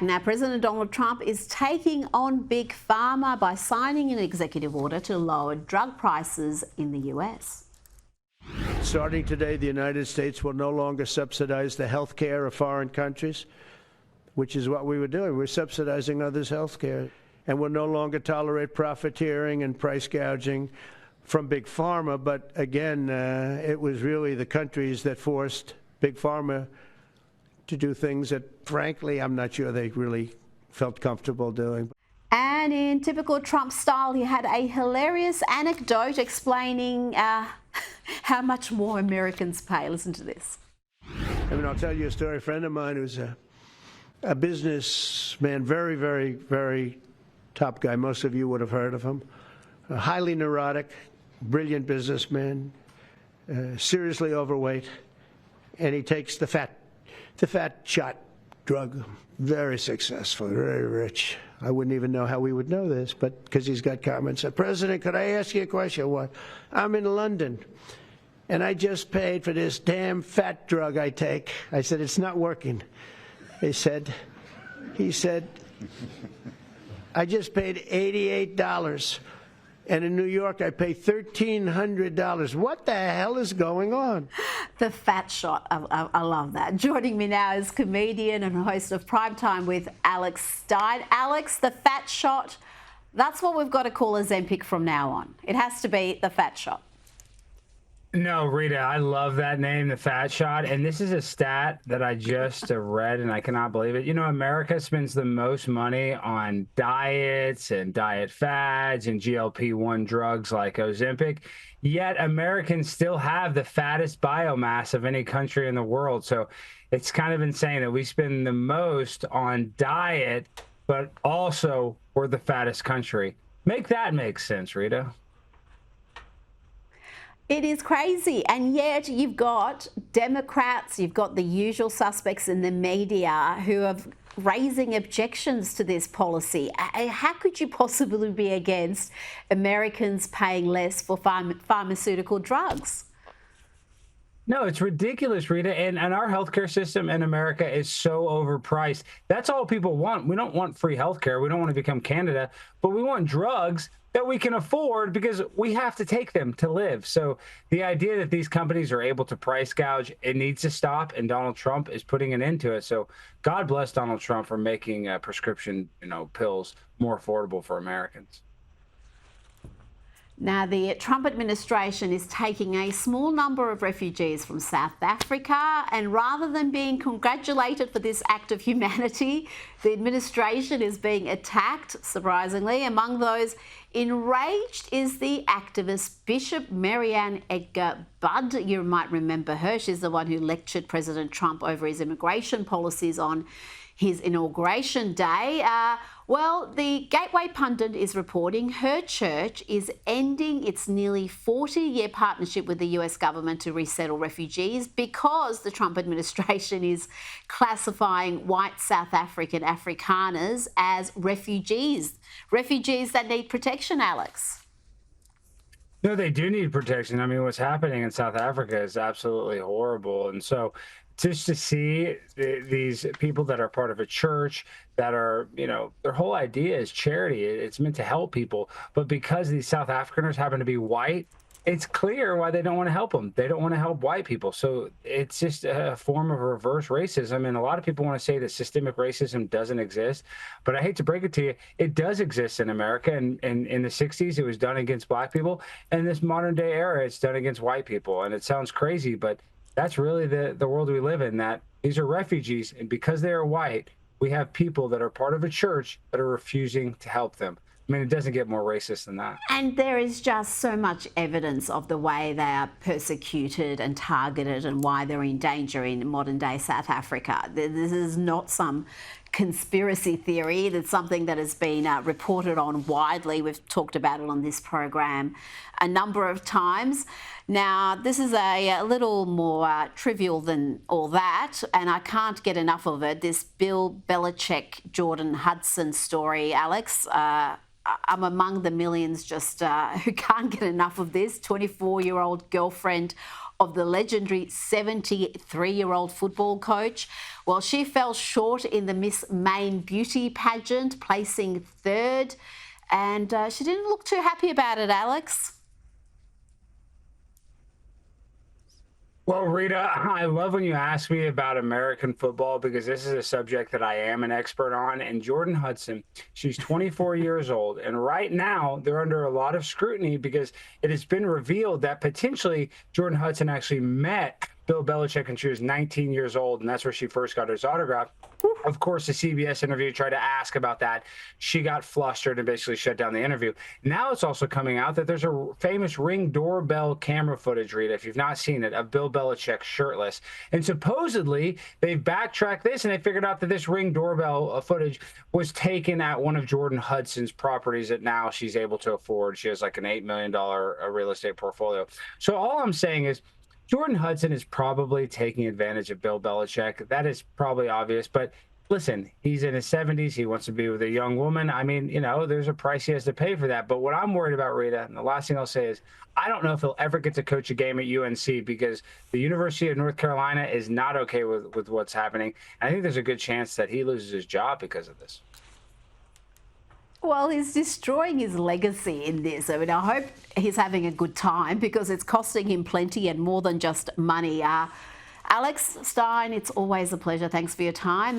Now, President Donald Trump is taking on Big Pharma by signing an executive order to lower drug prices in the US. Starting today, the United States will no longer subsidize the health care of foreign countries, which is what we were doing. We're subsidizing others' health care. And we'll no longer tolerate profiteering and price gouging from Big Pharma. But again, it was really the countries that forced Big Pharma to do things that, frankly, I'm not sure they really felt comfortable doing. And in typical Trump style, he had a hilarious anecdote explaining how much more Americans pay. Listen to this. I mean, I'll tell you a story. A friend of mine who's a businessman, very, very, very top guy. Most of you would have heard of him. A highly neurotic, brilliant businessman, seriously overweight, and he takes the fat shot drug. Very successful, very rich. I wouldn't even know how we would know this, but because he's got comments. President, could I ask you a question? What? I'm in London, and I just paid for this damn fat drug I take. I said, it's not working. He said, I just paid $88. And in New York, I pay $1,300. What the hell is going on? The fat shot. I love that. Joining me now is comedian and host of Primetime with Alex Stein. Alex, the fat shot, that's what we've got to call Ozempic from now on. It has to be the fat shot. No, Rita, I love that name, the fat shot. And this is a stat that I just read, and I cannot believe it. You know, America spends the most money on diets and diet fads and GLP-1 drugs like Ozempic, yet Americans still have the fattest biomass of any country in the world. So it's kind of insane that we spend the most on diet, but also we're the fattest country. Make that make sense, Rita. It is crazy, and yet you've got Democrats, you've got the usual suspects in the media who are raising objections to this policy. How could you possibly be against Americans paying less for pharmaceutical drugs? No, it's ridiculous, Rita. And our healthcare system in America is so overpriced. That's all people want. We don't want free healthcare. We don't want to become Canada, but we want drugs that we can afford because we have to take them to live. So the idea that these companies are able to price gouge, it needs to stop, and Donald Trump is putting an end to it. So God bless Donald Trump for making prescription, pills more affordable for Americans. Now, the Trump administration is taking a small number of refugees from South Africa, and rather than being congratulated for this act of humanity, the administration is being attacked, surprisingly. Among those enraged is the activist Bishop Marianne Edgar Budd. You might remember her. She's the one who lectured President Trump over his immigration policies on his inauguration day. Well, the Gateway Pundit is reporting her church is ending its nearly 40-year partnership with the US government to resettle refugees because the Trump administration is classifying white South African Afrikaners as refugees that need protection, Alex. No, they do need protection. I mean, what's happening in South Africa is absolutely horrible. And so just to see these people that are part of a church that are, their whole idea is charity. It's meant to help people. But because these South Africaners happen to be white, it's clear why they don't want to help them. They don't want to help white people. So it's just a form of reverse racism. And a lot of people want to say that systemic racism doesn't exist. But I hate to break it to you, it does exist in America. And in the 60s, it was done against black people. And in this modern day era, it's done against white people. And it sounds crazy, but that's really the world we live in, that these are refugees. And because they are white, we have people that are part of a church that are refusing to help them. I mean, it doesn't get more racist than that. And there is just so much evidence of the way they are persecuted and targeted and why they're in danger in modern day South Africa. This is not some conspiracy theory. It's something that has been reported on widely. We've talked about it on this program a number of times. Now, this is a little more trivial than all that, and I can't get enough of it. This Bill Belichick, Jordan Hudson story, Alex. I'm among the millions just who can't get enough of this. 24-year-old girlfriend of the legendary 73-year-old football coach. Well, she fell short in the Miss Maine Beauty pageant, placing third, and she didn't look too happy about it, Alex. Well, Rita, I love when you ask me about American football because this is a subject that I am an expert on. And Jordan Hudson, she's 24 years old. And right now, they're under a lot of scrutiny because it has been revealed that potentially Jordan Hudson actually met Bill Belichick when she was 19 years old. And that's where she first got his autograph. Of course, the CBS interview tried to ask about that. She got flustered and basically shut down the interview. Now it's also coming out that there's a famous Ring doorbell camera footage, Rita, if you've not seen it, of Bill Belichick shirtless. And supposedly they've backtracked this and they figured out that this Ring doorbell footage was taken at one of Jordan Hudson's properties that now she's able to afford. She has like an $8 million real estate portfolio. So all I'm saying is, Jordan Hudson is probably taking advantage of Bill Belichick. That is probably obvious. But listen, he's in his 70s. He wants to be with a young woman. I mean, you know, there's a price he has to pay for that. But what I'm worried about, Rita, and the last thing I'll say is, I don't know if he'll ever get to coach a game at UNC because the University of North Carolina is not okay with what's happening. I think there's a good chance that he loses his job because of this. Well, he's destroying his legacy in this. I mean, I hope he's having a good time because it's costing him plenty and more than just money. Alex Stein, it's always a pleasure. Thanks for your time.